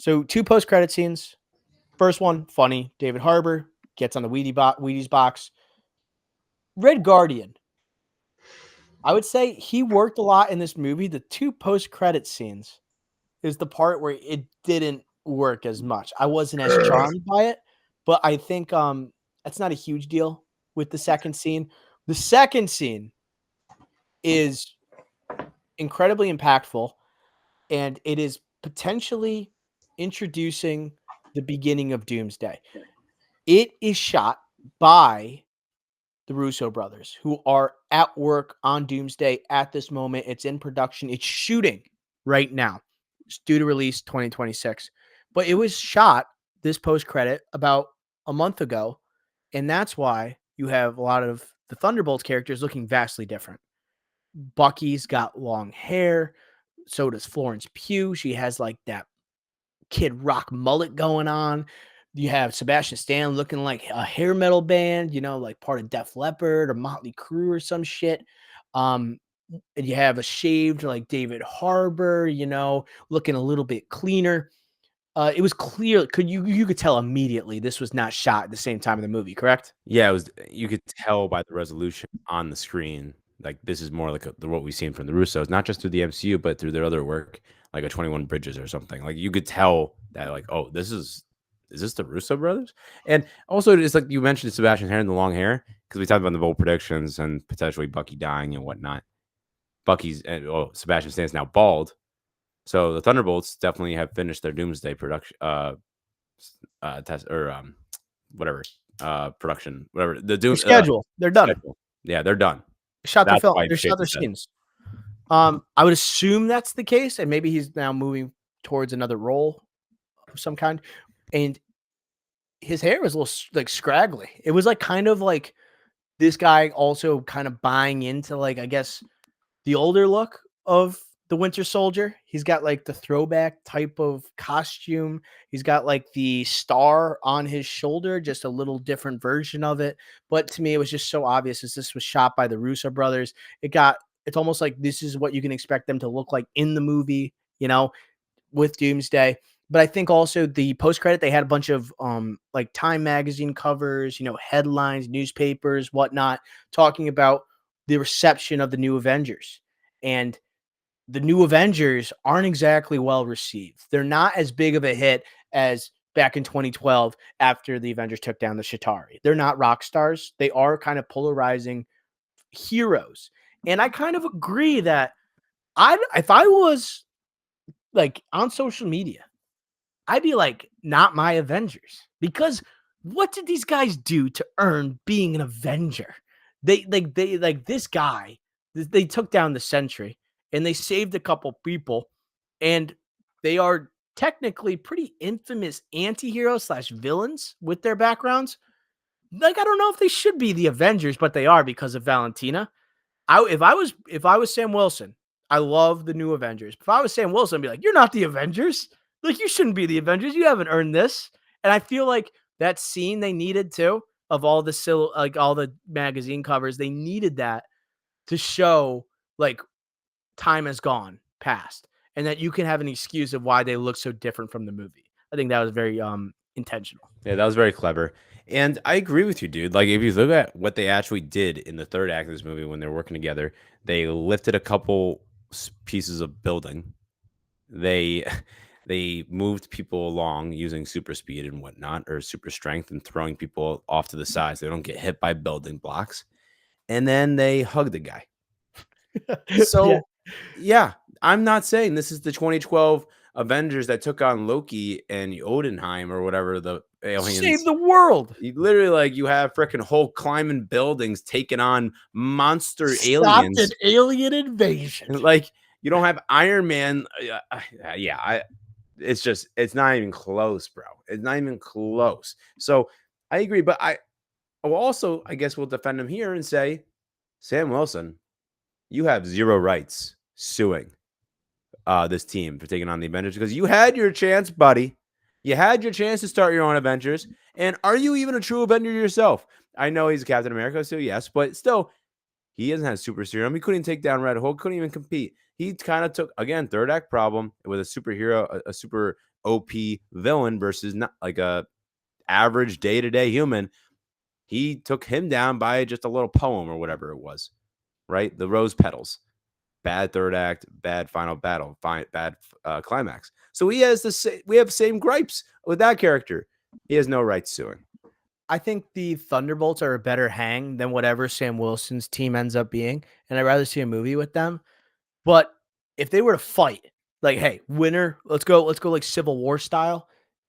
So 2 post-credit scenes. First one, funny. David Harbour gets on the Wheaties box. Red Guardian. I would say he worked a lot in this movie. The 2 post-credit scenes is the part where it didn't work as much. I wasn't as charmed by it, but I think that's not a huge deal with the second scene. The second scene is incredibly impactful, and it is potentially introducing the beginning of Doomsday. It is shot by the Russo brothers, who are at work on Doomsday at this moment. It's in production. It's shooting right now. It's due to release 2026. But it was shot, this post-credit, about a month ago, and that's why you have a lot of the Thunderbolts characters looking vastly different. Bucky's got long hair. So does Florence Pugh. She has like that Kid Rock mullet going on. You have Sebastian Stan looking like a hair metal band, like part of Def Leppard or Motley Crue or some shit. And you have a shaved like David Harbour, looking a little bit cleaner. It was clear. You could tell immediately this was not shot at the same time in the movie, correct? Yeah, it was. You could tell by the resolution on the screen. Like this is more like what we've seen from the Russos, not just through the MCU, but through their other work, like a 21 Bridges or something. Like you could tell that, like, oh, is this the Russo brothers? And also, it's like you mentioned Sebastian Hair and the long hair, because we talked about the bold predictions and potentially Bucky dying and whatnot. Sebastian Stan's now bald, so the Thunderbolts definitely have finished their Doomsday production, test or whatever, production, whatever the Doom Schedule. They're done. schedule. Yeah, they're done. Shot their That's film. why They shot their scenes. I would assume that's the case, and maybe he's now moving towards another role of some kind. And his hair was a little like scraggly. It was like kind of like this guy also kind of buying into like, I guess, the older look of the Winter Soldier. He's got like the throwback type of costume. He's got like the star on his shoulder, just a little different version of it. But to me, it was just so obvious as this was shot by the Russo brothers. It's almost like this is what you can expect them to look like in the movie, with Doomsday. But I think also the post credit, they had a bunch of like Time magazine covers, headlines, newspapers, whatnot, talking about the reception of the new Avengers. And the new Avengers aren't exactly well received. They're not as big of a hit as back in 2012 after the Avengers took down the Chitauri. They're not rock stars. They are kind of polarizing heroes. And I kind of agree that if I was like on social media, I'd be like, not my Avengers, because what did these guys do to earn being an Avenger? They this guy, they took down the Sentry and they saved a couple people, and they are technically pretty infamous anti-heroes / villains with their backgrounds. Like, I don't know if they should be the Avengers, but they are because of Valentina. If I was Sam Wilson, I love the new Avengers. If I was Sam Wilson, I'd be like, you're not the Avengers. Like, you shouldn't be the Avengers. You haven't earned this. And I feel like that scene they needed too, of all the magazine covers, they needed that to show like time has gone past and that you can have an excuse of why they look so different from the movie. I think that was very intentional. Yeah, that was very clever. And I agree with you, dude. Like, if you look at what they actually did in the third act of this movie when they're working together, they lifted a couple pieces of building. They they moved people along using super speed and whatnot, or super strength, and throwing people off to the side so they don't get hit by building blocks. And then they hugged the guy. So, yeah, I'm not saying this is the 2012 Avengers that took on Loki and Odenheim or whatever the aliens. Save the world. You literally, like, you have freaking Hulk climbing buildings, taking on monster Stopped aliens. an alien invasion. Like, you don't have Iron Man. It's not even close, bro. It's not even close. So I agree, but I will also, I guess, will defend him here and say, Sam Wilson, you have zero rights suing this team for taking on the Avengers, because you had your chance, buddy. You had your chance to start your own Avengers. And are you even a true Avenger yourself? I know he's Captain America, so yes, but still, he doesn't have super serum. He couldn't take down Red Hulk, couldn't even compete. He kind of took, again, third act problem with a superhero, a super OP villain versus not like a average day-to-day human. He took him down by just a little poem or whatever it was, right? The rose petals. Bad third act, bad final battle, bad climax. So he has we have the same gripes with that character. He has no right suing. I think the Thunderbolts are a better hang than whatever Sam Wilson's team ends up being, and I'd rather see a movie with them. But if they were to fight, like, hey, winner, let's go like Civil War style,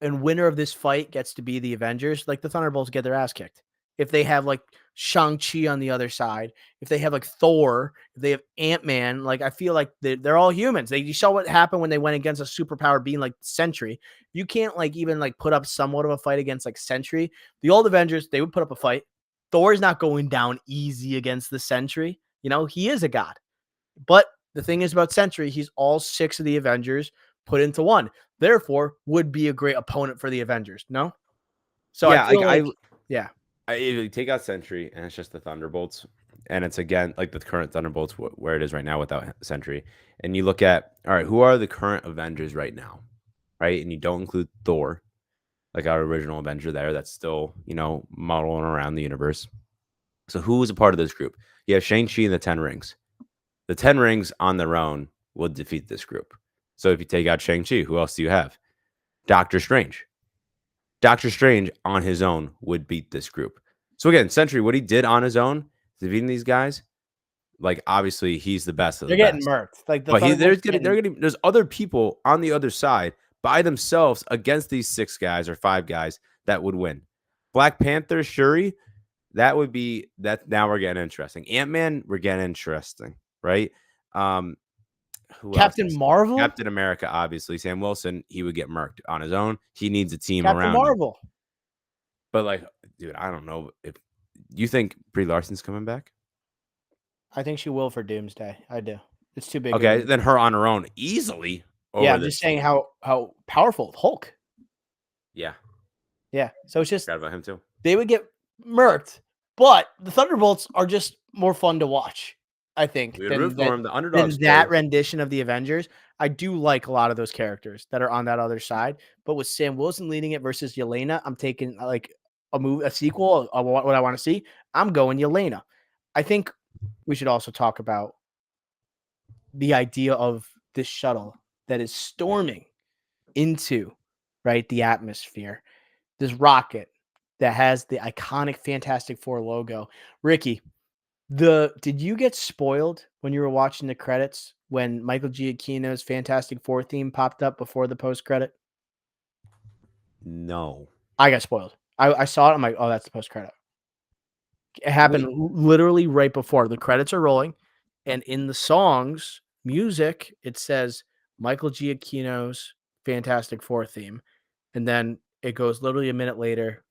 and winner of this fight gets to be the Avengers, like the Thunderbolts get their ass kicked. If they have like Shang-Chi on the other side, if they have like Thor, if they have Ant-Man, like I feel like they're all humans. You saw what happened when they went against a superpower being like Sentry. You can't like even like put up somewhat of a fight against like Sentry. The old Avengers, they would put up a fight. Thor is not going down easy against the Sentry. You know, he is a god. But the thing is about Sentry, he's all 6 of the Avengers put into one. Therefore, would be a great opponent for the Avengers. No? So Yeah, I feel like, yeah. You take out Sentry and it's just the Thunderbolts, and it's again like the current Thunderbolts where it is right now without Sentry. And you look at, all right, who are the current Avengers right now, right? And you don't include Thor, like our original Avenger there, that's still, you know, modeling around the universe. So who is a part of this group? You have Shang-Chi and the 10 Rings. The 10 Rings on their own will defeat this group. So if you take out Shang-Chi, who else do you have? Doctor Strange. Doctor Strange on his own would beat this group. So again, Sentry, what he did on his own, defeating these guys, like obviously he's the best of the they're getting best. murked. Like the But Thunderbolts there's other people on the other side by themselves against these 6 guys or 5 guys that would win. Black Panther, Shuri, that would be that. Now we're getting interesting. Ant-Man, we're getting interesting, right? Who Captain else? Marvel? Captain America, obviously. Sam Wilson, he would get murked on his own. He needs a team Captain around him. Marvel. But like, dude, I don't know if you think Brie Larson's coming back. I think she will for Doomsday. I do. It's too big. Okay, then her on her own easily over Yeah, I'm this just saying team. how powerful Hulk. Yeah, Yeah. So it's just forgot about him too. they would get murked, but the Thunderbolts are just more fun to watch, I think, We would root for him. The underdog than story. that rendition of the Avengers. I do like a lot of those characters that are on that other side, but with Sam Wilson leading it versus Yelena, I'm taking like a sequel of what I want to see. I'm going Yelena. I think we should also talk about the idea of this shuttle that is storming into the atmosphere. This rocket that has the iconic Fantastic Four logo. Ricky, did you get spoiled when you were watching the credits when Michael Giacchino's Fantastic Four theme popped up before the post credit? No. I got spoiled. I saw it. I'm like, oh, that's the post credit. It happened literally right before the credits are rolling, and in the song's music, it says Michael Giacchino's Fantastic Four theme, and then it goes literally a minute later,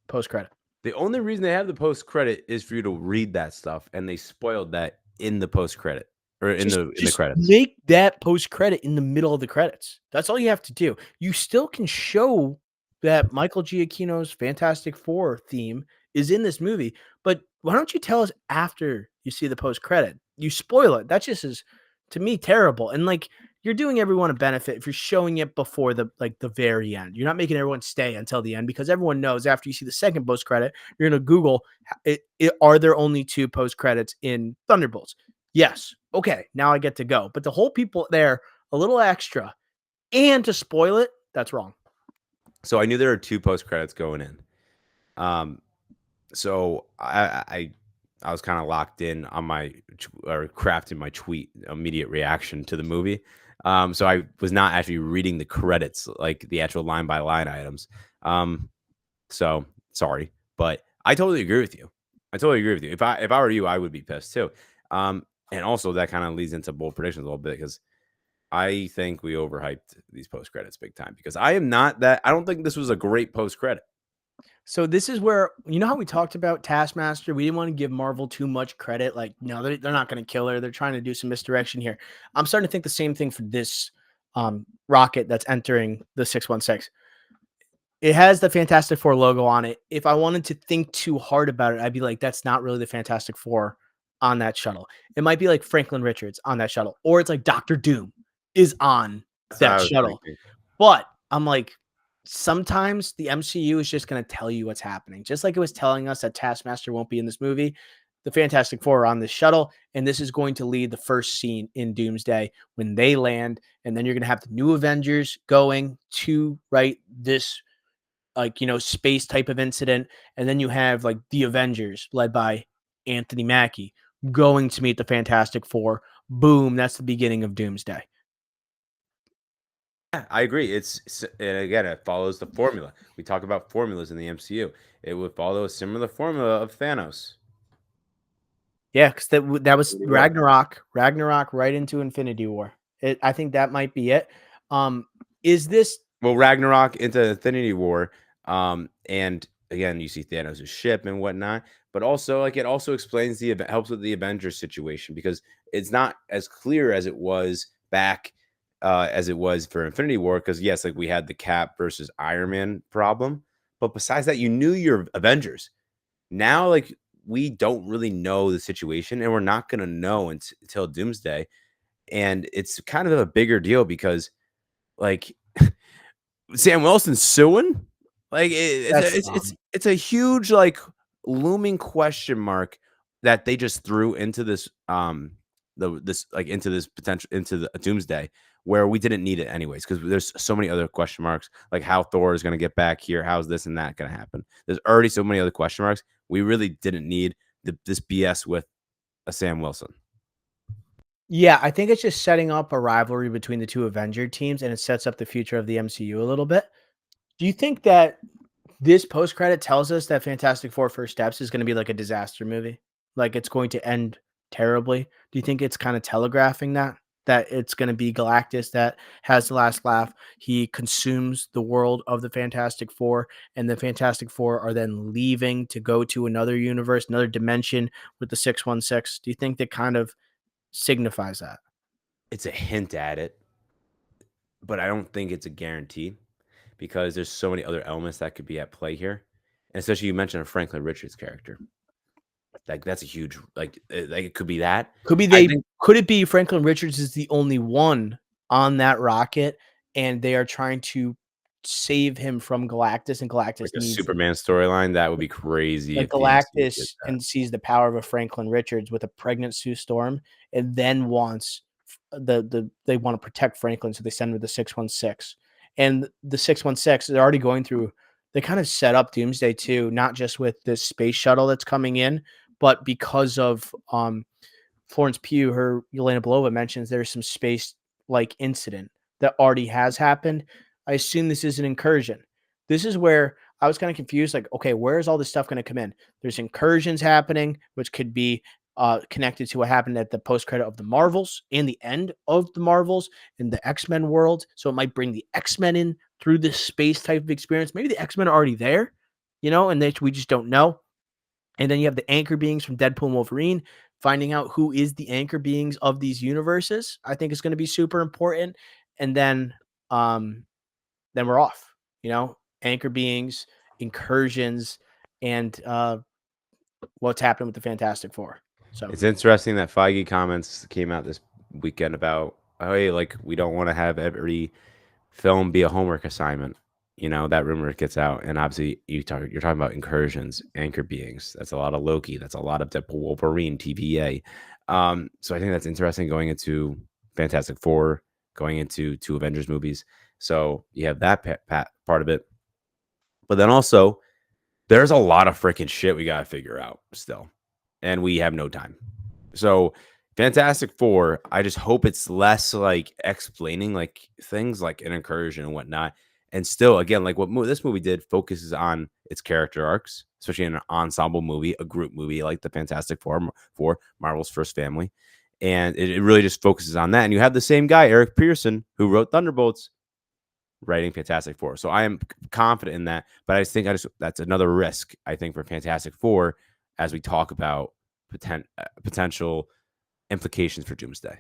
post credit. The only reason they have the post credit is for you to read that stuff, and they spoiled that in the post credit or in the credits. Make that post credit in the middle of the credits. That's all you have to do. You still can show that Michael Giacchino's Fantastic Four theme is in this movie, but why don't you tell us after you see the post credit? You spoil it. That just is, to me, terrible. And like, you're doing everyone a benefit if you're showing it before the very end. You're not making everyone stay until the end, because everyone knows after you see the second post credit, you're gonna Google are there only 2 post credits in Thunderbolts? Yes. Okay, now I get to go. But the whole people there a little extra and to spoil it, that's wrong. So I knew there were 2 post credits going in. So I was kind of locked in on crafting my tweet immediate reaction to the movie. So I was not actually reading the credits, like the actual line by line items. So sorry, but I totally agree with you. If I were you, I would be pissed too. And also that kind of leads into bold predictions a little bit, because I think we overhyped these post credits big time, because I don't think this was a great post credit. So this is where, you know how we talked about Taskmaster? We didn't want to give Marvel too much credit. Like, no, they're not going to kill her. They're trying to do some misdirection here. I'm starting to think the same thing for this rocket that's entering the 616. It has the Fantastic Four logo on it. If I wanted to think too hard about it, I'd be like, that's not really the Fantastic Four on that shuttle. It might be like Franklin Richards on that shuttle, or it's like Doctor Doom is on that shuttle. Thinking. But I'm like, sometimes the MCU is just going to tell you what's happening. Just like it was telling us that Taskmaster won't be in this movie. The Fantastic Four are on this shuttle, and this is going to lead the first scene in Doomsday when they land. And then you're going to have the new Avengers going to this space type of incident. And then you have like the Avengers led by Anthony Mackie going to meet the Fantastic Four. Boom, that's the beginning of Doomsday. Yeah, I agree. And again, it follows the formula. We talk about formulas in the MCU. It would follow a similar formula of Thanos. Yeah, because that was Infinity War. Ragnarok right into Infinity War. I think that might be it. Is this Well, Ragnarok into Infinity War, and again, you see Thanos' ship and whatnot, but also like it also explains helps with the Avengers situation because it's not as clear as it was back as it was for Infinity War. Because yes, like we had the Cap versus Iron Man problem, but besides that, you knew your Avengers. Now, like we don't really know the situation, and we're not gonna know until Doomsday, and it's kind of a bigger deal because like Sam Wilson suing? Like That's dumb. it's a huge like looming question mark that they just threw into this into this potential into the doomsday where we didn't need it anyways because there's so many other question marks like how Thor is going to get back here, how's this and that going to happen. There's already so many other question marks. We really didn't need this BS with a Sam Wilson. Yeah, I think it's just setting up a rivalry between the two Avenger teams, and it sets up the future of the MCU a little bit. Do you think that this post credit tells us that Fantastic Four First Steps is going to be like a disaster movie? Like it's going to end terribly? Do you think it's kind of telegraphing that it's going to be Galactus that has the last laugh? He consumes the world of the Fantastic Four, and the Fantastic Four are then leaving to go to another universe, another dimension with the 616. Do you think that kind of signifies that? It's a hint at it, but I don't think it's a guarantee because there's so many other elements that could be at play here. And especially you mentioned a Franklin Richards character. Like that's a huge like it could be that. I think Could it be Franklin Richards is the only one on that rocket and they are trying to save him from Galactus and like Galactus a needs Superman storyline, that would be crazy like if the MCU did Galactus that. and sees the power of a Franklin Richards with a pregnant Sue Storm and then wants they want to protect Franklin, so they send him to the 616. And the 616, they're already going through they kind of set up Doomsday too, not just with this space shuttle that's coming in, but because of Florence Pugh, her Yelena Belova mentions there's some space like incident that already has happened. I assume this is an incursion. This is where I was kind of confused. Like, okay, where is all this stuff going to come in? There's incursions happening, which could be connected to what happened at the post credit of the Marvels and the end of the Marvels in the X-Men world. So it might bring the X-Men in through this space type of experience. Maybe the X-Men are already there, and we just don't know. And then you have the anchor beings from Deadpool and Wolverine. Finding out who is the anchor beings of these universes, I think is going to be super important. And then we're off. Anchor beings, incursions, and what's happening with the Fantastic Four. So It's interesting that Feige comments came out this weekend about, oh, hey, like we don't want to have every film be a homework assignment. That rumor gets out, and obviously you're talking about incursions, anchor beings. That's a lot of Loki. That's a lot of Deadpool, Wolverine, TVA. So I think that's interesting going into Fantastic Four, going into two Avengers movies. So you have that part of it, but then also there's a lot of freaking shit we gotta figure out still, and we have no time. So Fantastic Four, I just hope it's less like explaining like things like an incursion and whatnot. And still, again, like what this movie did focuses on its character arcs, especially in an ensemble movie, a group movie like the Fantastic Four, Marvel's first family. And it really just focuses on that. And you have the same guy, Eric Pearson, who wrote Thunderbolts, writing Fantastic Four. So I am confident in that. But that's another risk, I think, for Fantastic Four as we talk about potential implications for Doomsday.